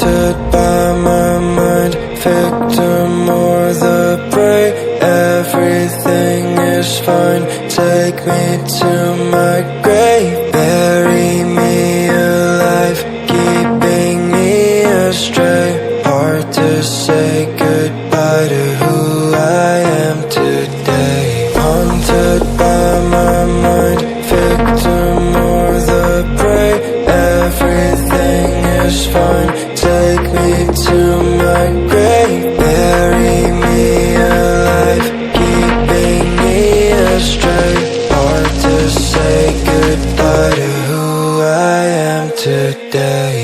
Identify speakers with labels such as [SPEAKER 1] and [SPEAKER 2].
[SPEAKER 1] Haunted by my mind, victim or the prey. Everything is fine, take me to my grave. Bury me alive, keeping me astray. Hard to say goodbye to who I am today. Haunted by my mind, victim or the prey. Everything is fine, take me to my grave. Bury me alive, keeping me astray. Hard to say goodbye to who I am today.